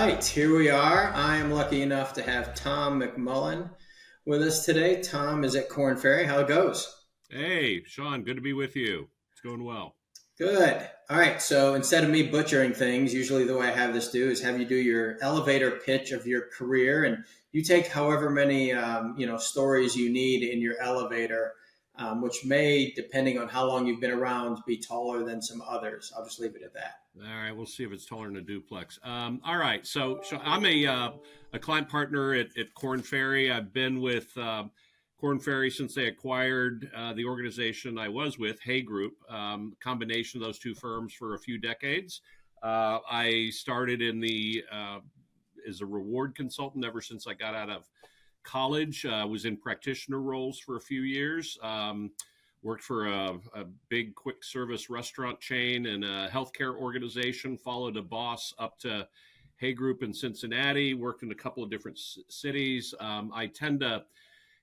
right, here we are. I am lucky enough to have Tom McMullen with us today. Tom is at Korn Ferry. How it goes? Hey, Sean, good to be with you. It's going well. Good. All right. So instead of me butchering things, usually the way I have this do is have you do your elevator pitch of your career, and you take however many stories you need in your elevator, which may, depending on how long you've been around, be taller than some others. I'll just leave it at that. All right, we'll see if it's taller than a duplex. All right, so I'm a client partner at Korn Ferry. I've been with Korn Ferry since they acquired the organization I was with, Hay Group. Combination of those two firms for a few decades. I started in the as a reward consultant ever since I got out of college. Was in practitioner roles for a few years. Worked for a big quick service restaurant chain and a healthcare organization, followed a boss up to Hay Group in Cincinnati, worked in a couple of different cities. I tend to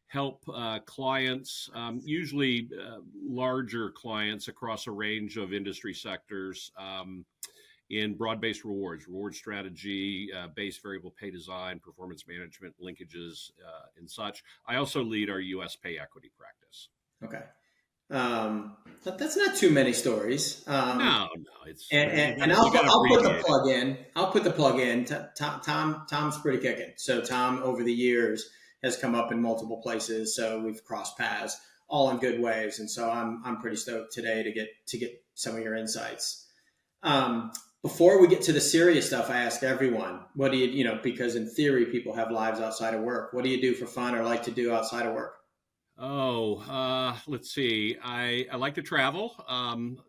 help clients, usually larger clients across a range of industry sectors, in broad-based reward strategy, base variable pay design, performance management, linkages, and such. I also lead our U.S. pay equity practice. Okay. But that's not too many stories. No, it's And I'll put the plug in. I'll put the plug in. Tom's pretty kicking. So Tom, over the years, has come up in multiple places. So we've crossed paths, all in good ways. And so I'm pretty stoked today to get some of your insights. Before we get to the serious stuff, I ask everyone, what do because in theory, people have lives outside of work. What do you do for fun or like to do outside of work? Let's see. I like to travel. I'm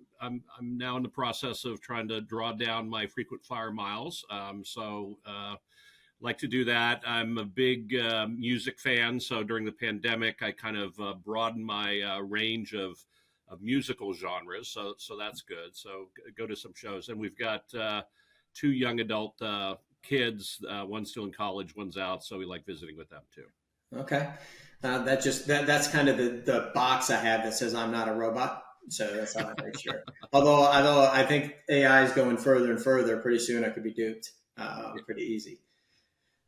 now in the process of trying to draw down my frequent flyer miles. Like to do that. I'm a big music fan. So during the pandemic, I kind of broadened my range of musical genres. So that's good. So go to some shows. And we've got two young adult kids. One's still in college, one's out. So we like visiting with them too. Okay. That's kind of the box I have that says I'm not a robot. So that's how I make sure. Although I think AI is going further and further, pretty soon I could be duped pretty easy.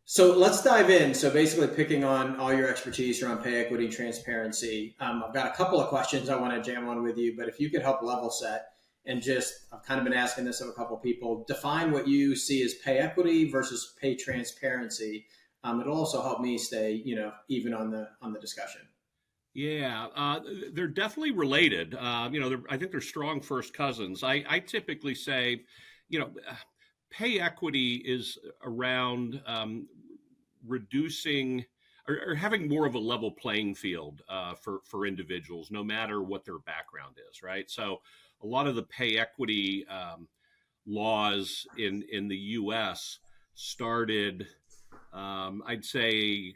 So let's dive in. So basically picking on all your expertise around pay equity, transparency. I've got a couple of questions I want to jam on with you, but if you could help level set and I've kind of been asking this of a couple of people, define what you see as pay equity versus pay transparency. It'll also help me stay, even on the discussion. Yeah, they're definitely related. I think they're strong first cousins. I typically say, pay equity is around reducing or having more of a level playing field for individuals, no matter what their background is, right? So a lot of the pay equity laws in the U.S. started, I'd say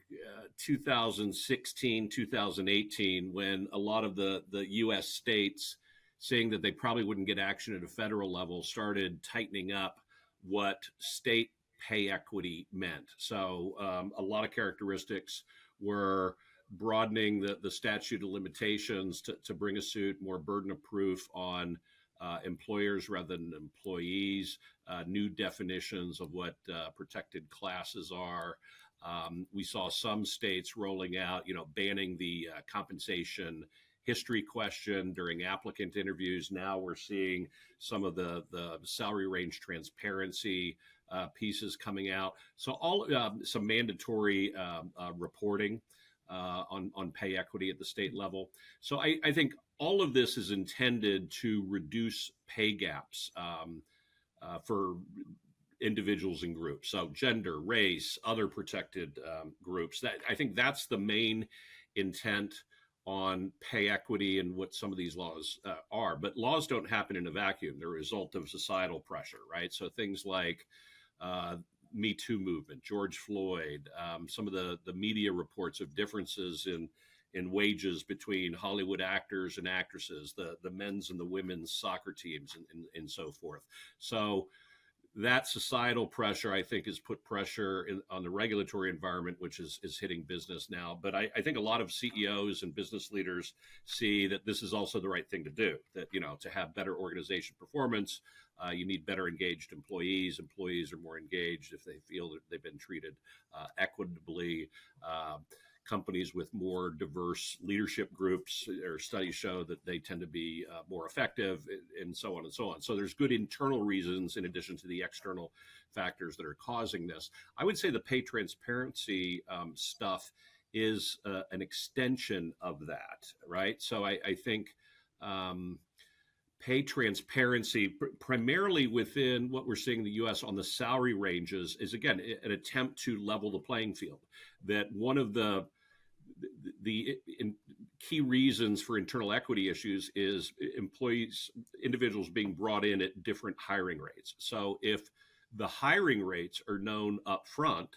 2016, 2018, when a lot of the U.S. states, saying that they probably wouldn't get action at a federal level, started tightening up what state pay equity meant. So a lot of characteristics were broadening the statute of limitations to bring a suit, more burden of proof on employers rather than employees, new definitions of what protected classes are. We saw some states rolling out, banning the compensation history question during applicant interviews. Now we're seeing some of the salary range transparency pieces coming out. So some mandatory reporting on pay equity at the state level. So I think all of this is intended to reduce pay gaps for individuals and groups. So gender, race, other protected groups. I think that's the main intent on pay equity and what some of these laws are. But laws don't happen in a vacuum. They're a result of societal pressure, right? So things like Me Too movement, George Floyd, some of the media reports of differences in wages between Hollywood actors and actresses, the men's and the women's soccer teams, and so forth. So that societal pressure, I think, has put pressure on the regulatory environment, which is hitting business now. But I think a lot of CEOs and business leaders see that this is also the right thing to do, that, to have better organization performance, you need better engaged employees. Employees are more engaged if they feel that they've been treated equitably. Companies with more diverse leadership groups or studies show that they tend to be more effective, and so on and so on. So there's good internal reasons in addition to the external factors that are causing this. I would say the pay transparency stuff is an extension of that, right? So I think pay transparency, primarily within what we're seeing in the U.S. on the salary ranges, is again an attempt to level the playing field. That one of the key reasons for internal equity issues is individuals being brought in at different hiring rates. So if the hiring rates are known up front,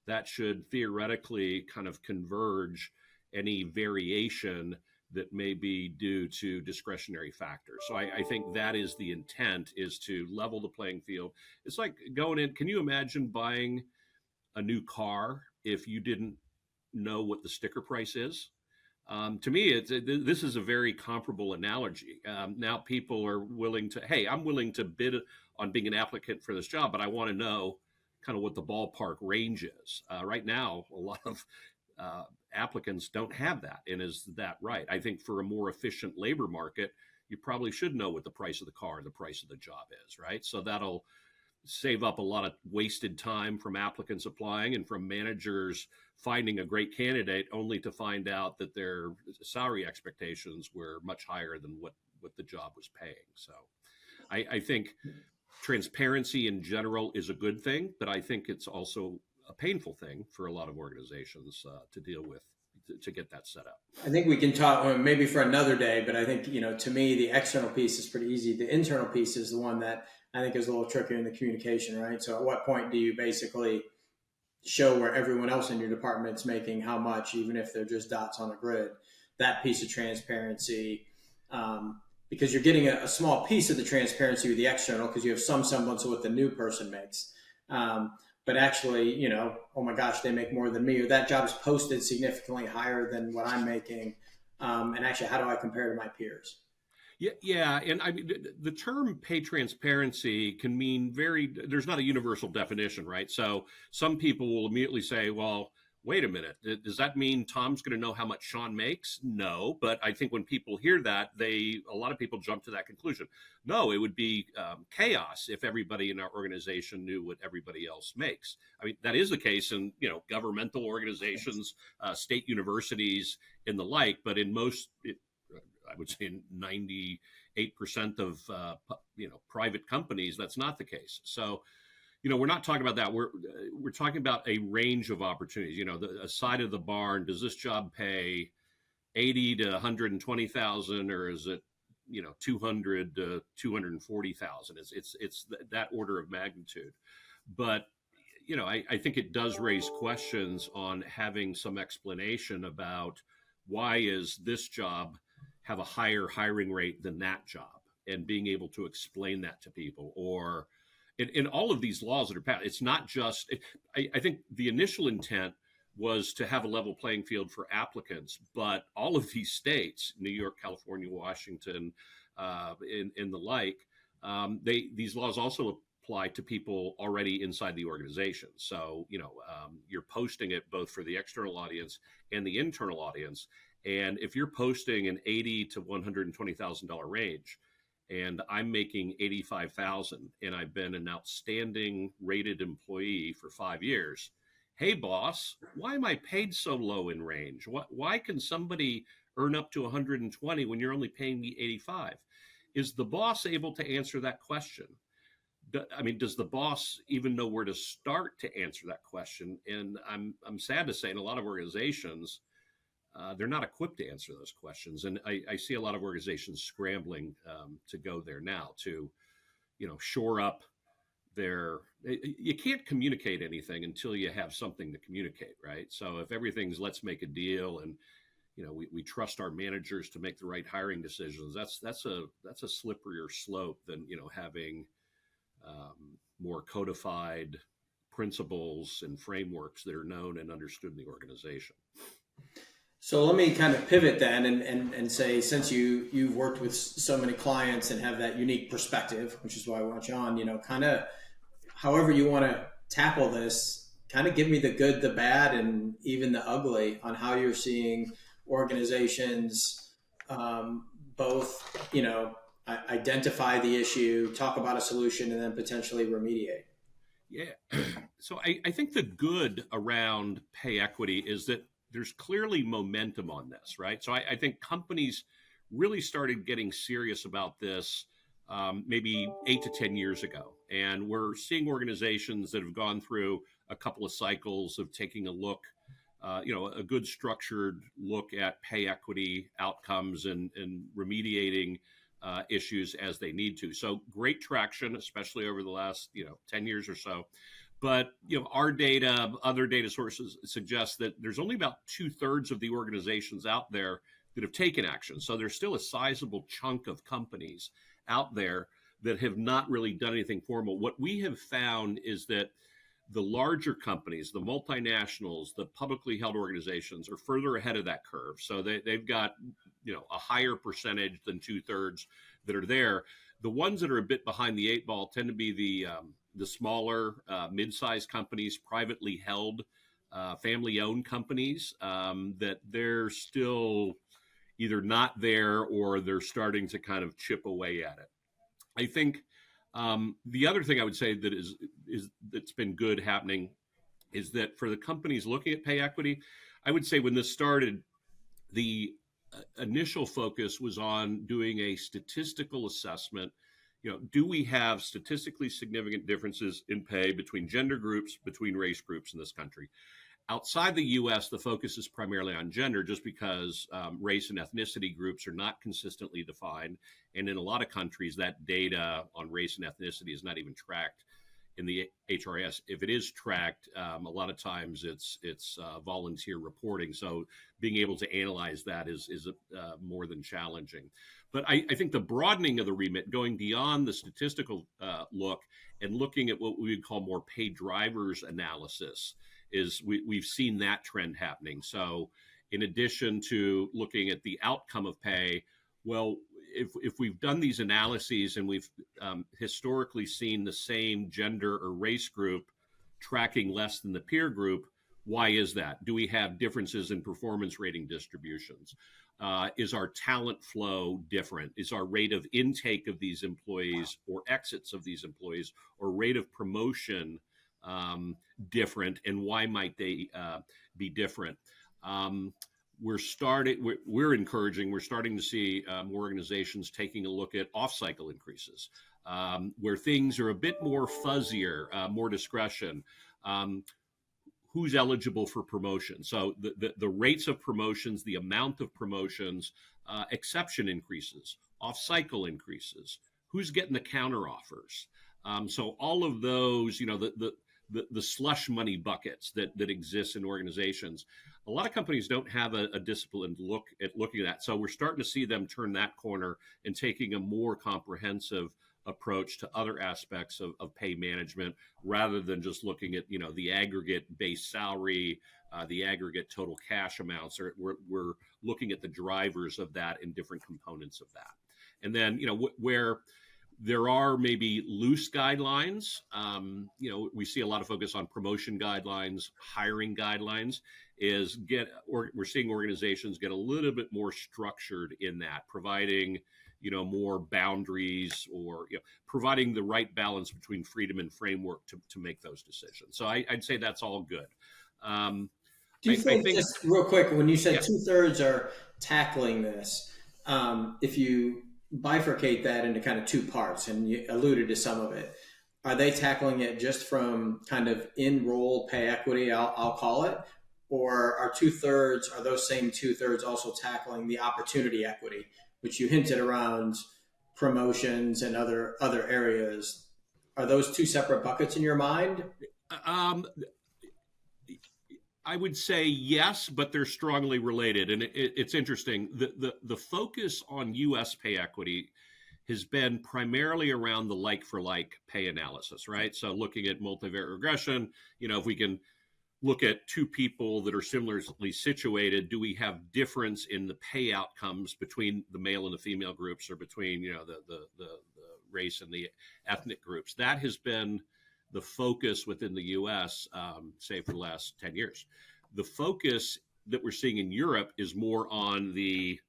that should theoretically kind of converge any variation that may be due to discretionary factors. So I think that is the intent, is to level the playing field. It's like going in, can you imagine buying a new car if you didn't know what the sticker price is? To me, this is a very comparable analogy. Now people are willing to, hey, I'm willing to bid on being an applicant for this job, but I want to know kind of what the ballpark range is. Right now, a lot of applicants don't have that. And is that right? I think for a more efficient labor market, you probably should know what the price of the car and the price of the job is, right? So that'll save up a lot of wasted time from applicants applying and from managers finding a great candidate only to find out that their salary expectations were much higher than what the job was paying. So I think transparency in general is a good thing, but I think it's also a painful thing for a lot of organizations to deal with, to get that set up. I think we can talk maybe for another day, but I think, to me, the external piece is pretty easy. The internal piece is the one that I think is a little trickier in the communication, right? So at what point do you basically show where everyone else in your department's making how much, even if they're just dots on a grid? That piece of transparency, because you're getting a small piece of the transparency with the external, because you have some semblance of what the new person makes. But actually, oh my gosh, they make more than me, or that job is posted significantly higher than what I'm making. And actually, how do I compare to my peers? Yeah. And I mean, the term pay transparency can mean there's not a universal definition, right? So some people will immediately say, well, wait a minute, does that mean Tom's going to know how much Sean makes? No. But I think when people hear that, a lot of people jump to that conclusion. No, it would be chaos if everybody in our organization knew what everybody else makes. I mean, that is the case in, governmental organizations, state universities and the like, but in most, I would say 98% of, private companies, that's not the case. So, we're not talking about that. We're talking about a range of opportunities. A side of the barn. Does this job pay 80 to 120,000, or is it 200 to 240,000? It's that order of magnitude. But I think it does raise questions on having some explanation about why is this job have a higher hiring rate than that job, and being able to explain that to people. Or in all of these laws that are passed, it's not just, I think the initial intent was to have a level playing field for applicants, but all of these states, New York, California, Washington, and the like, these laws also apply to people already inside the organization. So, you're posting it both for the external audience and the internal audience. And if you're posting an $80,000 to $120,000 range, and I'm making $85,000, and I've been an outstanding rated employee for 5 years. Hey, boss, why am I paid so low in range? Why can somebody earn up to 120 when you're only paying me 85? Is the boss able to answer that question? Does the boss even know where to start to answer that question? And I'm sad to say, in a lot of organizations, they're not equipped to answer those questions. And I see a lot of organizations scrambling to go there now to, shore up you can't communicate anything until you have something to communicate, right? So if everything's let's make a deal and, we trust our managers to make the right hiring decisions, that's a slipperier slope than, having more codified principles and frameworks that are known and understood in the organization. So let me kind of pivot then and say, since you've worked with so many clients and have that unique perspective, which is why I want you on, kind of however you want to tackle this, kind of give me the good, the bad, and even the ugly on how you're seeing organizations both, identify the issue, talk about a solution, and then potentially remediate. Yeah. So I think the good around pay equity is that there's clearly momentum on this, right? So I think companies really started getting serious about this maybe 8 to 10 years ago. And we're seeing organizations that have gone through a couple of cycles of taking a look, a good structured look at pay equity outcomes and remediating issues as they need to. So great traction, especially over the last 10 years or so. But our data, other data sources suggest that there's only about 2/3 of the organizations out there that have taken action. So there's still a sizable chunk of companies out there that have not really done anything formal. What we have found is that the larger companies, the multinationals, the publicly held organizations are further ahead of that curve. So they've got a higher percentage than 2/3 that are there. The ones that are a bit behind the eight ball tend to be the smaller, mid-sized companies, privately held, family-owned companies that they're still either not there or they're starting to kind of chip away at it. I think the other thing I would say that is that's been good happening is that for the companies looking at pay equity, I would say when this started, the initial focus was on doing a statistical assessment. Do we have statistically significant differences in pay between gender groups, between race groups in this country? Outside the U.S., the focus is primarily on gender just because race and ethnicity groups are not consistently defined. And in a lot of countries, that data on race and ethnicity is not even tracked in the HRS. If it is tracked, a lot of times it's volunteer reporting. So being able to analyze that is more than challenging. But I think the broadening of the remit, going beyond the statistical look and looking at what we would call more pay drivers analysis, is we've seen that trend happening. So in addition to looking at the outcome of pay, well, if we've done these analyses and we've historically seen the same gender or race group tracking less than the peer group, why is that? Do we have differences in performance rating distributions? Is our talent flow different? Is our rate of intake of these employees or exits of these employees or rate of promotion different, and why might they be different? We're starting to see more organizations taking a look at off-cycle increases, where things are a bit more fuzzier, more discretion. Who's eligible for promotion? So the rates of promotions, the amount of promotions, exception increases, off-cycle increases, who's getting the counter offers. So all of those, the slush money buckets that exist in organizations. A lot of companies don't have a disciplined look at looking at that. So we're starting to see them turn that corner and taking a more comprehensive approach to other aspects of pay management rather than just looking at, the aggregate base salary, the aggregate total cash amounts. We're looking at the drivers of that and different components of that. And then, where there are maybe loose guidelines. We see a lot of focus on promotion guidelines, hiring guidelines. We're seeing organizations get a little bit more structured in that, providing more boundaries or providing the right balance between freedom and framework to make those decisions. So I'd say that's all good. Do you think, just real quick, when you said 2/3 are tackling this, if you bifurcate that into kind of two parts, and you alluded to some of it, are they tackling it just from kind of in-role pay equity, I'll call it, or are those same 2/3 also tackling the opportunity equity, which you hinted around promotions and other areas? Are those two separate buckets in your mind? I would say yes, but they're strongly related. And it's interesting. The focus on U.S. pay equity has been primarily around the like for like pay analysis, right? So looking at multivariate regression, if we can look at two people that are similarly situated, do we have difference in the pay outcomes between the male and the female groups, or between the race and the ethnic groups? That has been the focus within the US, say for the last 10 years. The focus that we're seeing in Europe is more on the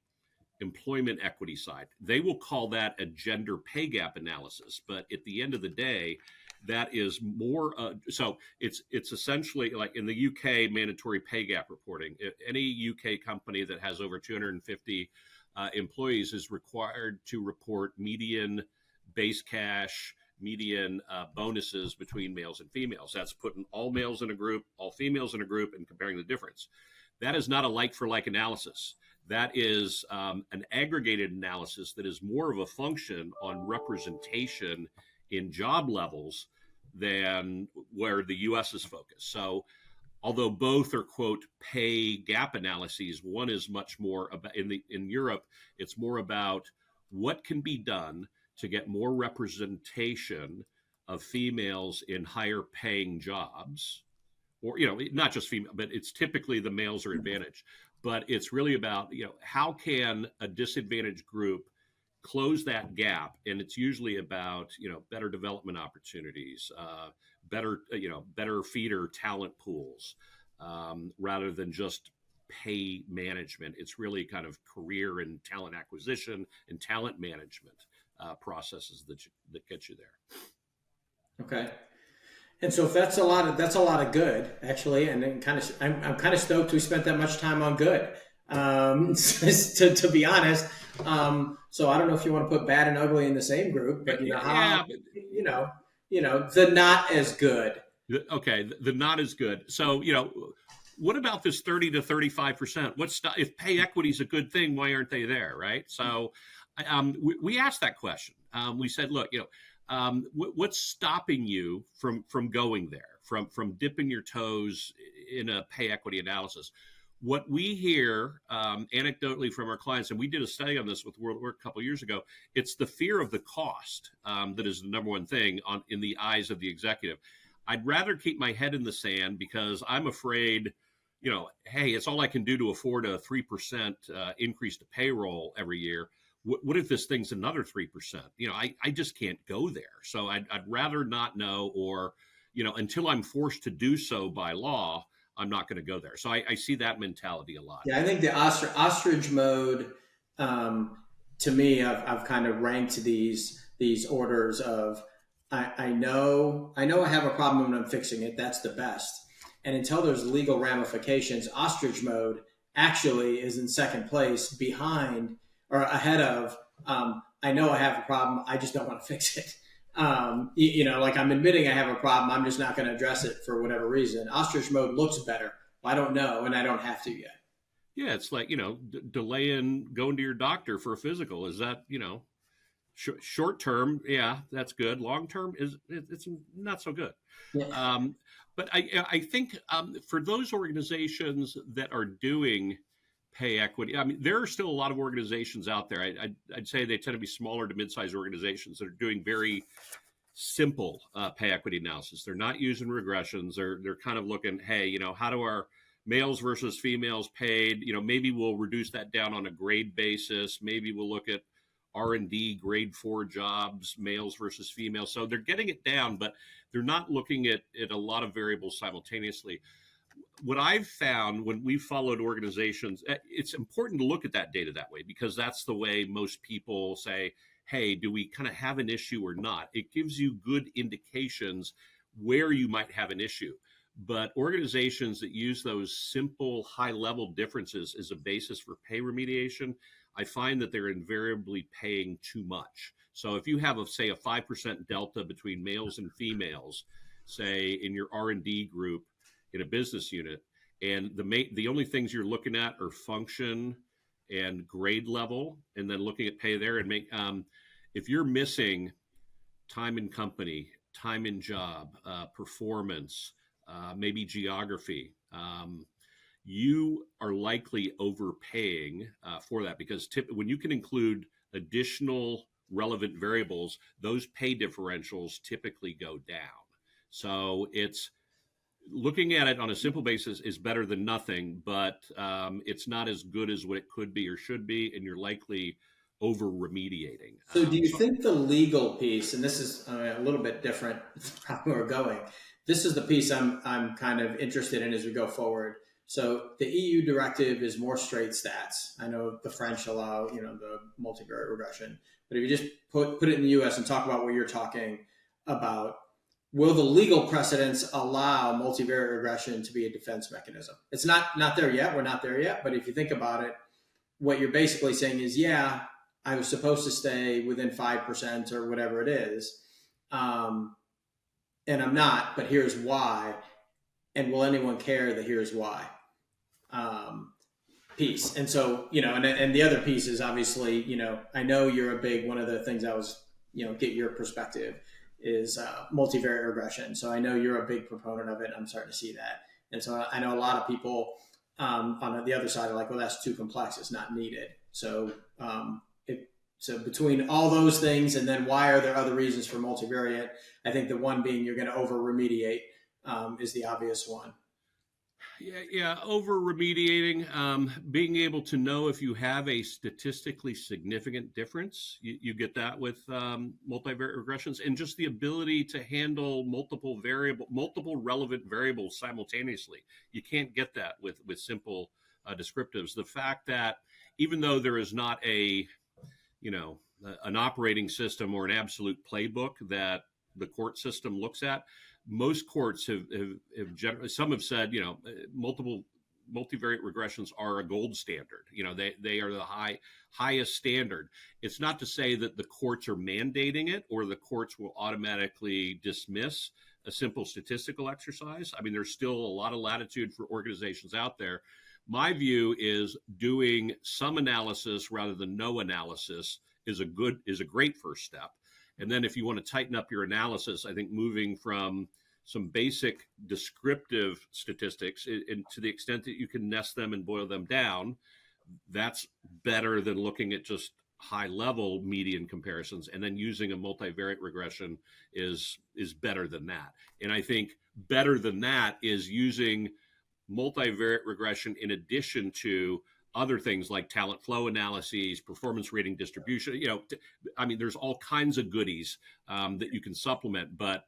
employment equity side. They will call that a gender pay gap analysis, but at the end of the day, that is more. So it's essentially like in the UK mandatory pay gap reporting. Any UK company that has over 250 employees is required to report median base cash, median bonuses between males and females. That's putting all males in a group, all females in a group, and comparing the difference. That is not a like for like analysis. That is an aggregated analysis that is more of a function on representation in job levels than where the US is focused. So although both are, quote, pay gap analyses, one is much more about, in Europe, it's more about what can be done to get more representation of females in higher paying jobs, or, not just female, but it's typically the males are advantaged. But it's really about, how can a disadvantaged group close that gap? And it's usually about, better development opportunities, better feeder talent pools, rather than just pay management. It's really kind of career and talent acquisition and talent management processes that get you there. Okay. And so if that's a lot of good, actually, and then I'm kind of stoked we spent that much time on good. To be honest, so I don't know if you want to put bad and ugly in the same group, but the not as good. Okay, the not as good. So what about this 30 to 35%? If pay equity is a good thing, why aren't they there, right? So we asked that question. We said, look, what's stopping you from going there, from dipping your toes in a pay equity analysis? What we hear anecdotally from our clients, and we did a study on this with World Work a couple of years ago, it's the fear of the cost that is the number one thing in the eyes of the executive. I'd rather keep my head in the sand because I'm afraid, hey, it's all I can do to afford a 3% increase to payroll every year. What if this thing's another 3%? I just can't go there. So I'd rather not know, or, until I'm forced to do so by law, I'm not going to go there. So I see that mentality a lot. Yeah, I think the ostrich mode, to me, I've kind of ranked these orders of, I know I have a problem and I'm fixing it. That's the best. And until there's legal ramifications, ostrich mode actually is in second place behind or ahead of, I know I have a problem, I just don't want to fix it. Like I'm admitting I have a problem, I'm just not going to address it for whatever reason. Ostrich mode looks better. I don't know, and I don't have to yet. Yeah, it's like, delaying going to your doctor for a physical. Is that, short term? Yeah, that's good. Long term, it's not so good. Yeah. But I think for those organizations that are doing pay equity, I mean, there are still a lot of organizations out there. I'd say they tend to be smaller to mid-sized organizations that are doing very simple pay equity analysis. They're not using regressions. They're kind of looking, hey, how do our males versus females paid? Maybe we'll reduce that down on a grade basis. Maybe we'll look at R&D grade 4 jobs, males versus females. So they're getting it down, but they're not looking at a lot of variables simultaneously. What I've found when we've followed organizations, it's important to look at that data that way, because that's the way most people say, hey, do we kind of have an issue or not? It gives you good indications where you might have an issue. But organizations that use those simple high-level differences as a basis for pay remediation, I find that they're invariably paying too much. So if you have, say, a 5% delta between males and females, say in your R&D group in a business unit, and the only things you're looking at are function and grade level, and then looking at pay there, and if you're missing time in company, time in job, performance, maybe geography, you are likely overpaying for that, because when you can include additional relevant variables, those pay differentials typically go down. So it's looking at it on a simple basis is better than nothing, but it's not as good as what it could be or should be, and you're likely over remediating. So do you think the legal piece, and this is a little bit different from where we're going, this is the piece I'm kind of interested in as we go forward. So the EU directive is more straight stats. I know the French allow, the multivariate regression, but if you just put it in the US and talk about what you're talking about, will the legal precedents allow multivariate regression to be a defense mechanism? It's not there yet. We're not there yet. But if you think about it, what you're basically saying is, yeah, I was supposed to stay within 5% or whatever it is. And I'm not, but here's why. And will anyone care that here's why? Piece. And so, and the other piece is obviously, I know you're a big, one of the things I was, get your perspective is multivariate regression. So I know you're a big proponent of it. I'm starting to see that. And so I know a lot of people on the other side are like, well, that's too complex. It's not needed. So so between all those things and then why are there other reasons for multivariate? I think the one being you're going to over remediate is the obvious one. Yeah, over remediating, being able to know if you have a statistically significant difference, you get that with multivariate regressions, and just the ability to handle multiple relevant variables simultaneously. You can't get that with simple descriptives. The fact that even though there is not an operating system or an absolute playbook that the court system looks at, most courts have generally, some have said, multivariate regressions are a gold standard. They are the highest standard. It's not to say that the courts are mandating it or the courts will automatically dismiss a simple statistical exercise. I mean, there's still a lot of latitude for organizations out there. My view is doing some analysis rather than no analysis is a great first step. And then if you want to tighten up your analysis, I think moving from some basic descriptive statistics and to the extent that you can nest them and boil them down, that's better than looking at just high level median comparisons. And then using a multivariate regression is better than that. And I think better than that is using multivariate regression in addition to other things like talent flow analyses, performance rating distribution. There's all kinds of goodies that you can supplement. But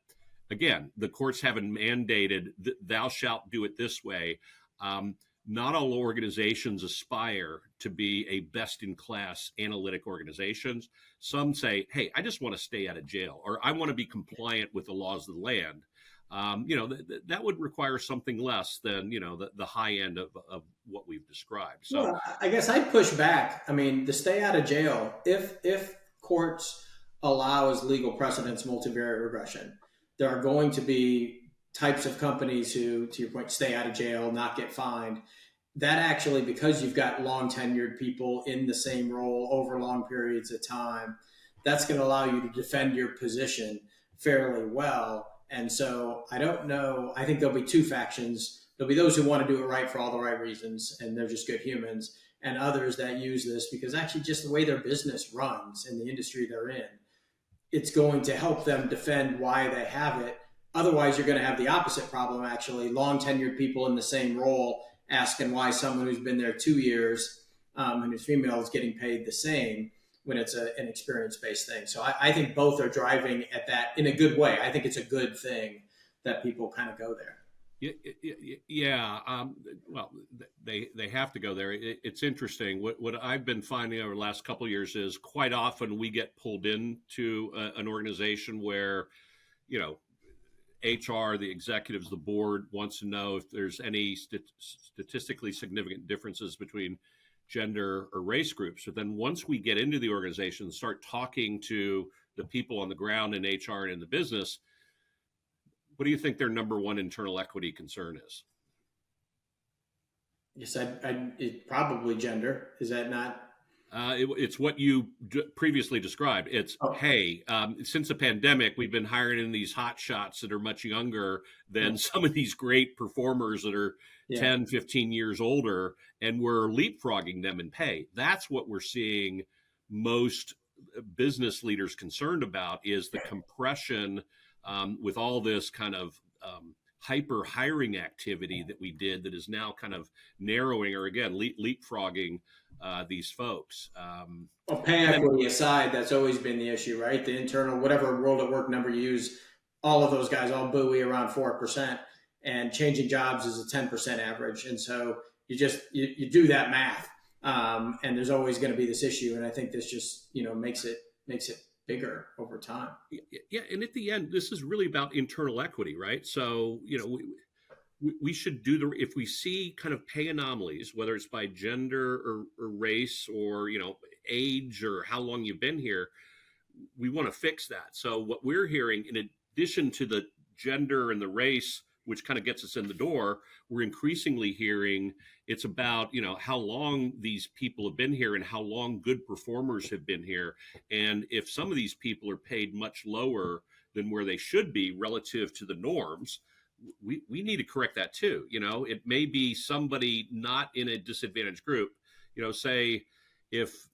again, the courts haven't mandated thou shalt do it this way. Not all organizations aspire to be a best-in-class analytic organizations. Some say, hey, I just want to stay out of jail, or I want to be compliant with the laws of the land. That would require something less than, the high end of what we've described. So well, I guess I'd push back. I mean, to stay out of jail, if courts allow as legal precedents multivariate regression, there are going to be types of companies who, to your point, stay out of jail, not get fined. That actually, because you've got long tenured people in the same role over long periods of time, that's going to allow you to defend your position fairly well. And so I don't know. I think there'll be two factions. There'll be those who want to do it right for all the right reasons, and they're just good humans, and others that use this because actually just the way their business runs in the industry they're in, it's going to help them defend why they have it. Otherwise, you're going to have the opposite problem, actually. Long tenured people in the same role asking why someone who's been there 2 years and who's female is getting paid the same when it's an experience-based thing. So I think both are driving at that in a good way. I think it's a good thing that people kind of go there. Yeah. Well, they have to go there. It's interesting. What I've been finding over the last couple of years is quite often we get pulled into an organization where, HR, the executives, the board wants to know if there's any statistically significant differences between gender or race groups. But then once we get into the organization and start talking to the people on the ground in HR and in the business, what do you think their number one internal equity concern is? Yes, it's probably gender. Is that not? It's what you previously described. It's, hey, since the pandemic, we've been hiring in these hot shots that are much younger than some of these great performers that are 10, 15 years older, and we're leapfrogging them in pay. That's what we're seeing most business leaders concerned about is the compression with all this kind of hyper hiring activity that we did that is now kind of narrowing or again leapfrogging these folks. Well, pay equity aside, that's always been the issue, right? The internal, whatever world at work number you use, all of those guys all buoy around 4%, and changing jobs is a 10% average. And so you do that math, and there's always going to be this issue. And I think this just, makes it bigger over time. Yeah. And at the end, this is really about internal equity, right? So, we should if we see kind of pay anomalies, whether it's by gender or race or, age or how long you've been here, we want to fix that. So what we're hearing, in addition to the gender and the race, which kind of gets us in the door, we're increasingly hearing it's about, how long these people have been here and how long good performers have been here. And if some of these people are paid much lower than where they should be relative to the norms, we need to correct that too. It may be somebody not in a disadvantaged group, say if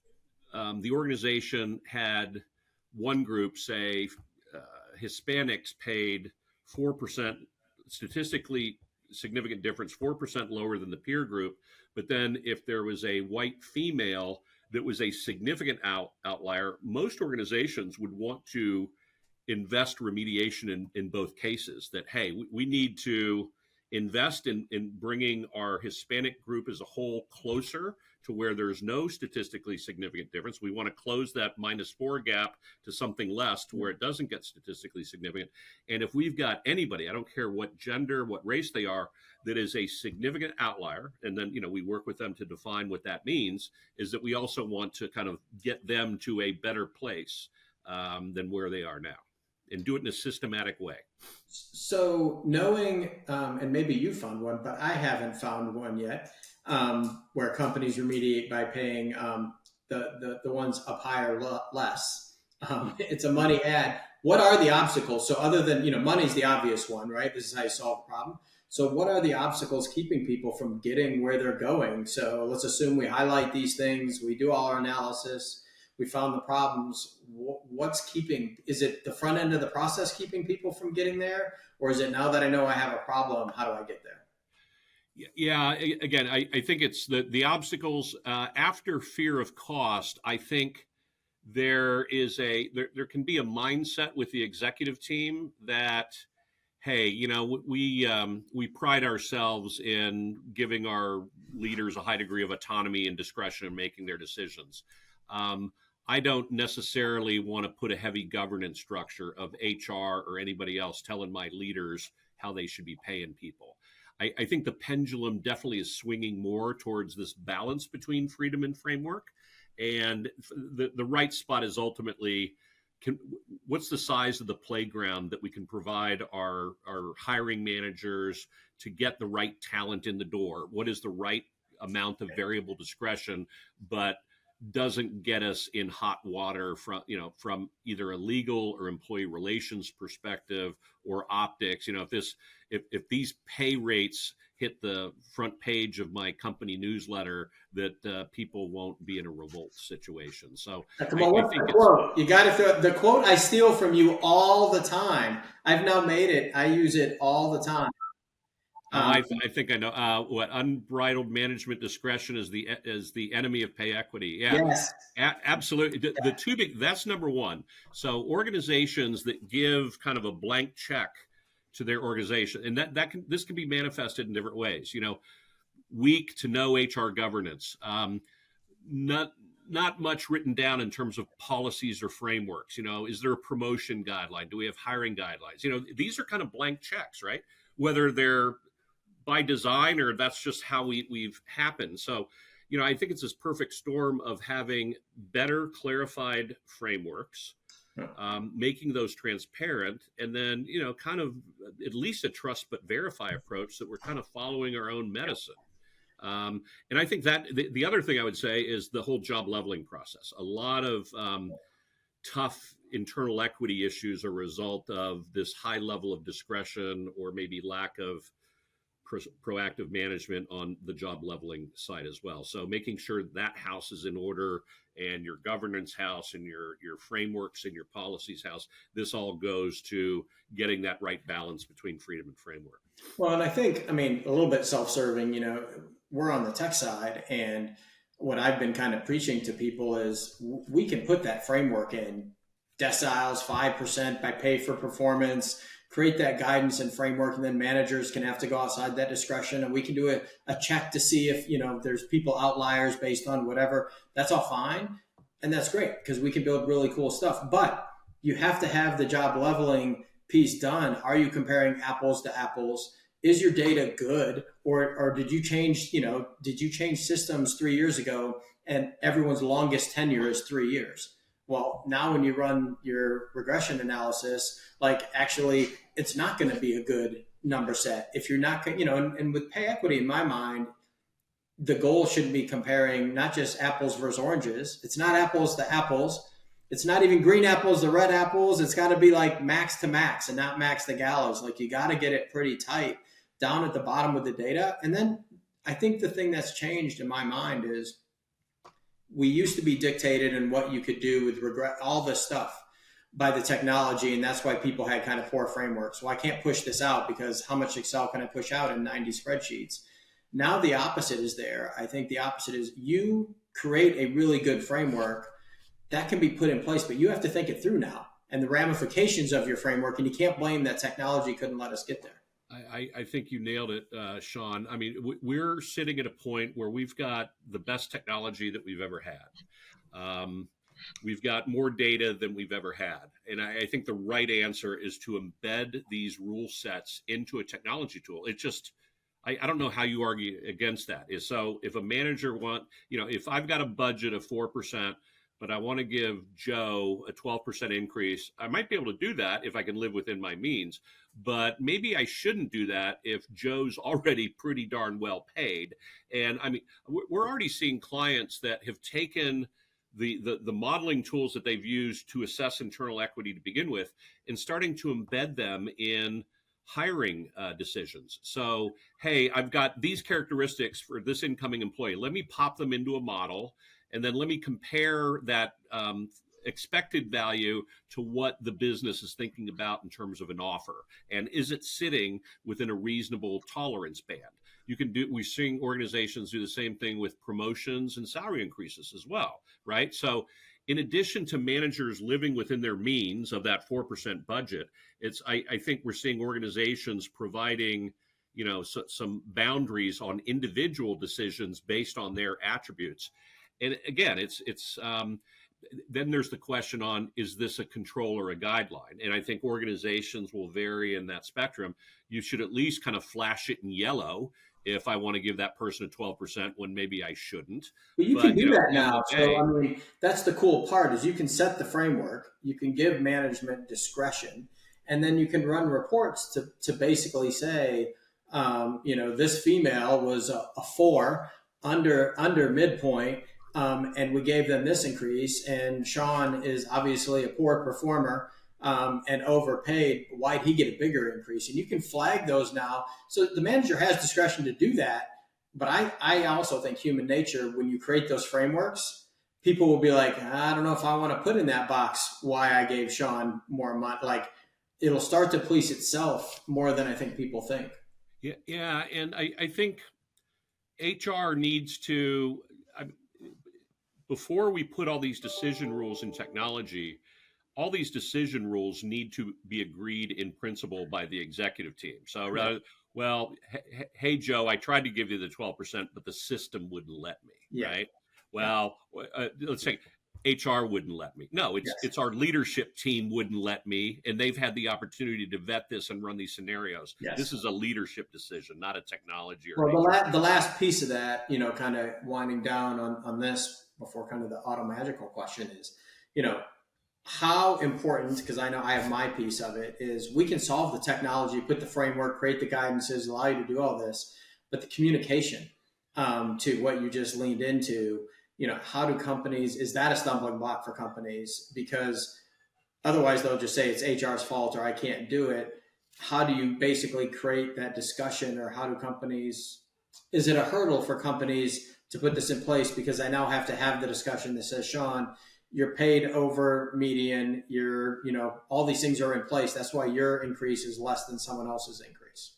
the organization had one group, say Hispanics paid 4%, statistically significant difference, 4% lower than the peer group. But then if there was a white female that was a significant outlier, most organizations would want to invest remediation in both cases. That, hey, we need to invest in bringing our Hispanic group as a whole closer to where there's no statistically significant difference. We want to close that -4 gap to something less, to where it doesn't get statistically significant. And if we've got anybody, I don't care what gender, what race they are, that is a significant outlier, and then we work with them to define what that means, is that we also want to kind of get them to a better place than where they are now, and do it in a systematic way. So knowing, and maybe you found one, but I haven't found one yet, where companies remediate by paying the ones up higher less. It's a money add. What are the obstacles? So other than, money's the obvious one, right? This is how you solve the problem. So what are the obstacles keeping people from getting where they're going? So let's assume we highlight these things, we do all our analysis, we found the problems. Is it the front end of the process keeping people from getting there? Or is it, now that I know I have a problem, how do I get there? Yeah, again, I think it's the obstacles after fear of cost. I think there can be a mindset with the executive team that, hey, we pride ourselves in giving our leaders a high degree of autonomy and discretion in making their decisions. I don't necessarily want to put a heavy governance structure of HR or anybody else telling my leaders how they should be paying people. I think the pendulum definitely is swinging more towards this balance between freedom and framework. And the right spot is ultimately, what's the size of the playground that we can provide our hiring managers to get the right talent in the door? What is the right amount of variable discretion, but doesn't get us in hot water from either a legal or employee relations perspective or optics? If these pay rates hit the front page of my company newsletter, that people won't be in a revolt situation. So come on, what's the quote? You got to throw the quote. I steal from you all the time. I've now made it. I use it all the time. I think I know what unbridled management discretion is the enemy of pay equity. Yeah, yes, absolutely. The two big, that's number one. So organizations that give kind of a blank check to their organization, and this can be manifested in different ways. Weak to no HR governance, not much written down in terms of policies or frameworks. Is there a promotion guideline? Do we have hiring guidelines? These are kind of blank checks, right? Whether they're by design or that's just how we've happened. So, I think it's this perfect storm of having better clarified frameworks, making those transparent, and then, kind of at least a trust but verify approach that we're kind of following our own medicine. And I think that the other thing I would say is the whole job leveling process. A lot of tough internal equity issues are a result of this high level of discretion or maybe lack of proactive management on the job leveling side as well. So making sure that house is in order, and your governance house and your frameworks and your policies house, this all goes to getting that right balance between freedom and framework. Well, and I think, I mean, a little bit self-serving, we're on the tech side, and what I've been kind of preaching to people is we can put that framework in deciles, 5% by pay for performance, create that guidance and framework, and then managers can have to go outside that discretion, and we can do a check to see if there's people outliers based on whatever. That's all fine, and that's great because we can build really cool stuff. But you have to have the job leveling piece done. Are you comparing apples to apples? Is your data good, or did you change systems 3 years ago and everyone's longest tenure is 3 years? Well, now when you run your regression analysis, actually, it's not going to be a good number set if you're not, and with pay equity, in my mind, the goal shouldn't be comparing not just apples versus oranges. It's not apples to apples. It's not even green apples to red apples. It's got to be like max to max and not max to gallows. You got to get it pretty tight down at the bottom with the data. And then I think the thing that's changed in my mind is we used to be dictated in what you could do with regret, all this stuff by the technology. And that's why people had kind of poor frameworks. Well, I can't push this out because how much Excel can I push out in 90 spreadsheets? Now the opposite is there. I think the opposite is you create a really good framework that can be put in place, but you have to think it through now and the ramifications of your framework. And you can't blame that technology couldn't let us get there. I think you nailed it, Sean. I mean, we're sitting at a point where we've got the best technology that we've ever had. We've got more data than we've ever had. And I think the right answer is to embed these rule sets into a technology tool. It just, I don't know how you argue against that. So if a manager if I've got a budget of 4%, but I want to give Joe a 12% increase, I might be able to do that if I can live within my means. But maybe I shouldn't do that if Joe's already pretty darn well paid. And I mean, we're already seeing clients that have taken the modeling tools that they've used to assess internal equity to begin with and starting to embed them in hiring decisions. So, hey, I've got these characteristics for this incoming employee. Let me pop them into a model, and then let me compare that expected value to what the business is thinking about in terms of an offer. And is it sitting within a reasonable tolerance band? We're seeing organizations do the same thing with promotions and salary increases as well, right? So in addition to managers living within their means of that 4% budget, I think we're seeing organizations providing some boundaries on individual decisions based on their attributes. And again, then there's the question on, is this a control or a guideline? And I think organizations will vary in that spectrum. You should at least kind of flash it in yellow if I want to give that person a 12% when maybe I shouldn't. But you can do that now. So, I mean, that's the cool part is you can set the framework, you can give management discretion, and then you can run reports to basically say, this female was a 4 under midpoint, and we gave them this increase, and Sean is obviously a poor performer and overpaid. Why'd he get a bigger increase? And you can flag those now. So the manager has discretion to do that. But I also think human nature, when you create those frameworks, people will be like, I don't know if I want to put in that box why I gave Sean more money. It'll start to police itself more than I think people think. Yeah. And I think HR needs to, before we put all these decision rules in technology, all these decision rules need to be agreed in principle by the executive team. So hey, Joe, I tried to give you the 12%, but the system wouldn't let me, right? Well, let's say HR wouldn't let me. No, it's our leadership team wouldn't let me, and they've had the opportunity to vet this and run these scenarios. Yes. This is a leadership decision, not a technology. The last piece of that, kind of winding down on this before kind of the automagical question is, how important, because I know I have my piece of it, is we can solve the technology, put the framework, create the guidances, allow you to do all this, but the communication to what you just leaned into, how do companies, is that a stumbling block for companies? Because otherwise they'll just say it's HR's fault or I can't do it. how do you basically create that discussion, or how do companies, is it a hurdle for companies to put this in place? Because I now have to have the discussion that says, Sean, you're paid over median, all these things are in place. That's why your increase is less than someone else's increase.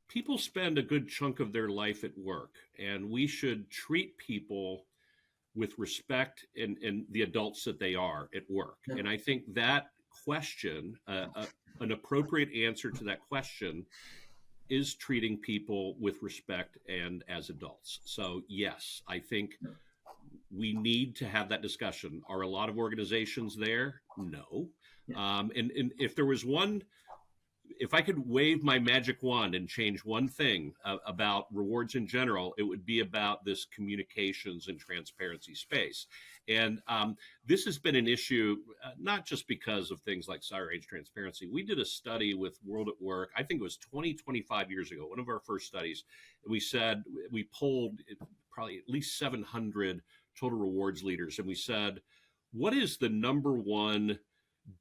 People spend a good chunk of their life at work, and we should treat people with respect and the adults that they are at work. Yeah. And I think that question, an appropriate answer to that question, is treating people with respect and as adults. So yes, I think we need to have that discussion. Are a lot of organizations there? No. And if there was one, if I could wave my magic wand and change one thing about rewards in general, it would be about this communications and transparency space. And this has been an issue, not just because of things like salary range transparency. We did a study with World at Work, I think it was 25 years ago, one of our first studies. And we polled probably at least 700 total rewards leaders. And we said, what is the number one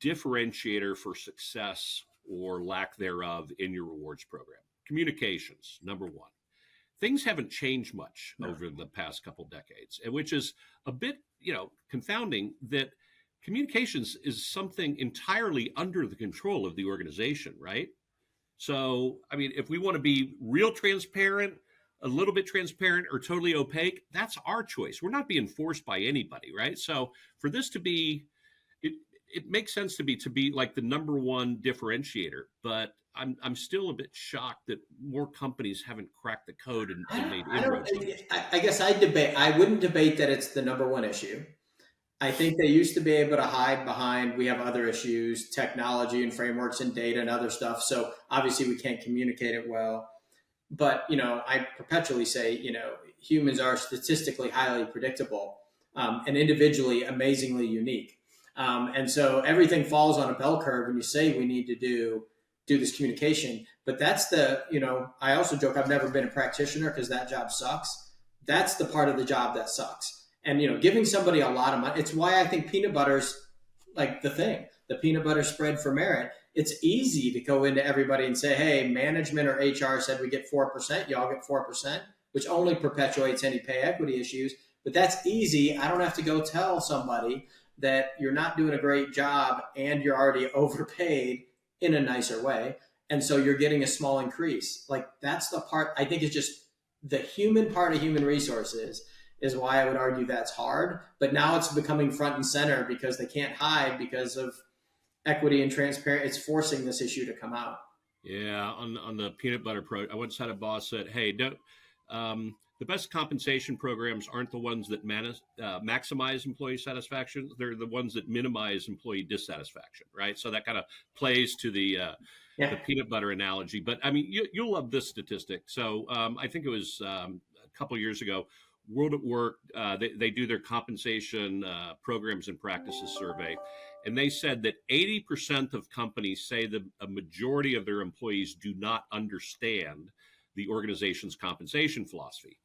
differentiator for success or lack thereof in your rewards program? Communications, number one. Things haven't changed much over the past couple decades, which is a bit, confounding that communications is something entirely under the control of the organization, right? So, I mean, if we want to be real transparent, a little bit transparent, or totally opaque, that's our choice. We're not being forced by anybody, right? So for this to be, it makes sense to be like the number one differentiator, but I'm still a bit shocked that more companies haven't cracked the code and made inroads. I guess I wouldn't debate that it's the number one issue. I think they used to be able to hide behind, we have other issues, technology and frameworks and data and other stuff. So obviously we can't communicate it well. But, I perpetually say, humans are statistically highly predictable, and individually amazingly unique. And so everything falls on a bell curve, and you say we need to do this communication. But that's I also joke, I've never been a practitioner because that job sucks. That's the part of the job that sucks. And, giving somebody a lot of money, it's why I think peanut butter's like the peanut butter spread for merit. It's easy to go into everybody and say, hey, management or HR said we get 4%, y'all get 4%, which only perpetuates any pay equity issues. But that's easy. I don't have to go tell somebody that you're not doing a great job and you're already overpaid in a nicer way. And so you're getting a small increase. Like, that's the part I think is just the human part of human resources is why I would argue that's hard. But now it's becoming front and center because they can't hide because of equity and transparency. It's forcing this issue to come out. Yeah, on the peanut butter pro, I once had a boss said, "Hey, the best compensation programs aren't the ones that maximize employee satisfaction. They're the ones that minimize employee dissatisfaction." Right. So that kind of plays to the peanut butter analogy. But I mean, you'll love this statistic. So I think it was a couple years ago. World at Work, they do their compensation programs and practices survey. And they said that 80% of companies say that a majority of their employees do not understand the organization's compensation philosophy.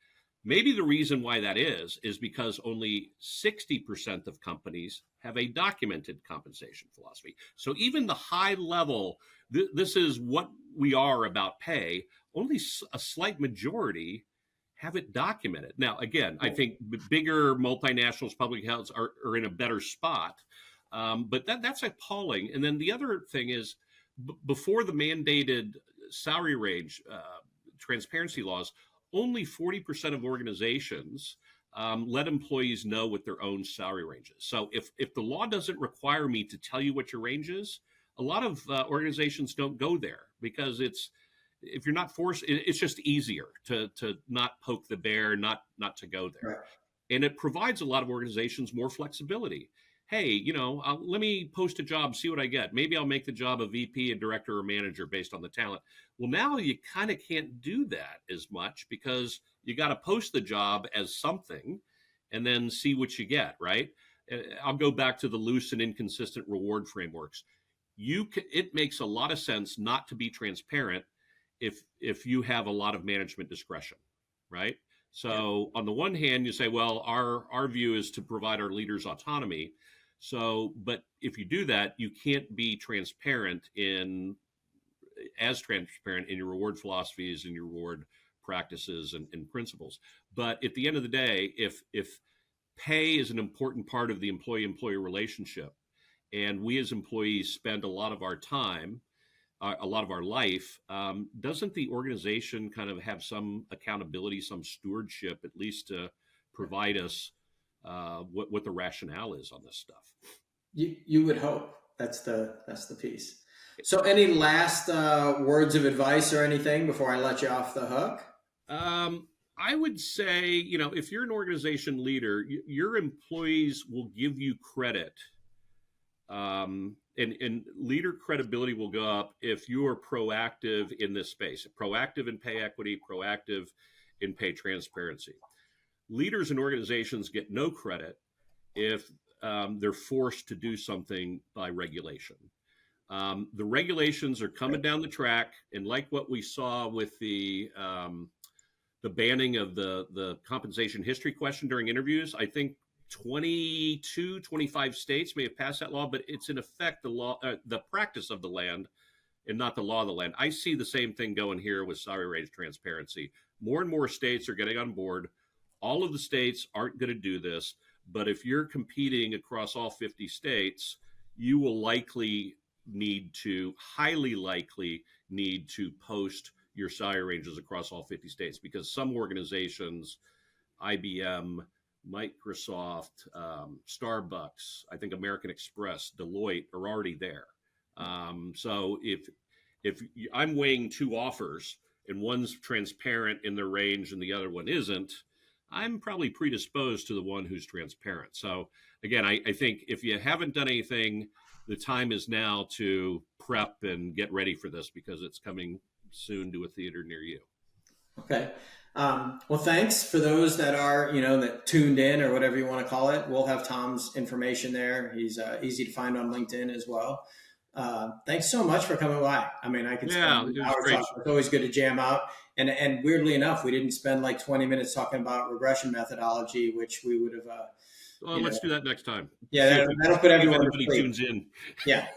Maybe the reason why that is because only 60% of companies have a documented compensation philosophy. So even the high level, this is what we are about pay, only a slight majority have it documented. Now, again, I think bigger multinationals, public health are in a better spot. But that's appalling. And then the other thing is, before the mandated salary range transparency laws, only 40% of organizations let employees know what their own salary range is. So if the law doesn't require me to tell you what your range is, a lot of organizations don't go there because if you're not forced, it's just easier to not poke the bear, not to go there. Right. And it provides a lot of organizations more flexibility. Hey, let me post a job, see what I get. Maybe I'll make the job a VP, a director, or manager based on the talent. Well, now you kind of can't do that as much because you got to post the job as something and then see what you get, right? I'll go back to the loose and inconsistent reward frameworks. It makes a lot of sense not to be transparent if you have a lot of management discretion, right? So on the one hand, you say, well, our view is to provide our leaders autonomy. So, but if you do that, you can't be transparent in your reward philosophies and your reward practices and principles. But at the end of the day, if pay is an important part of the employee-employee relationship, and we as employees spend a lot of our time, a lot of our life, doesn't the organization kind of have some accountability, some stewardship, at least to provide us what the rationale is on this stuff? You would hope that's the piece. So, any last words of advice or anything before I let you off the hook? I would say, if you're an organization leader, your employees will give you credit. And leader credibility will go up if you are proactive in this space, proactive in pay equity, proactive in pay transparency. Leaders and organizations get no credit if they're forced to do something by regulation. The regulations are coming down the track, and like what we saw with the banning of the compensation history question during interviews, I think 25 states may have passed that law, but it's in effect the practice of the land and not the law of the land. I see the same thing going here with salary range transparency. More and more states are getting on board. All of the states aren't going to do this, but if you're competing across all 50 states, you will highly likely need to post your salary ranges across all 50 states, because some organizations, IBM, Microsoft, Starbucks, I think American Express, Deloitte are already there. So if I'm weighing two offers and one's transparent in their range and the other one isn't, I'm probably predisposed to the one who's transparent. So again, I think if you haven't done anything, the time is now to prep and get ready for this, because it's coming soon to a theater near you. Okay. Well, thanks for those that are, that tuned in or whatever you want to call it. We'll have Tom's information there. He's easy to find on LinkedIn as well. Thanks so much for coming by. I mean, I could spend hours talking. It's always good to jam out. And weirdly enough, we didn't spend like 20 minutes talking about regression methodology, which we would have. Well, let's do that next time. Yeah, that'll put everyone. Everybody tunes in. Yeah.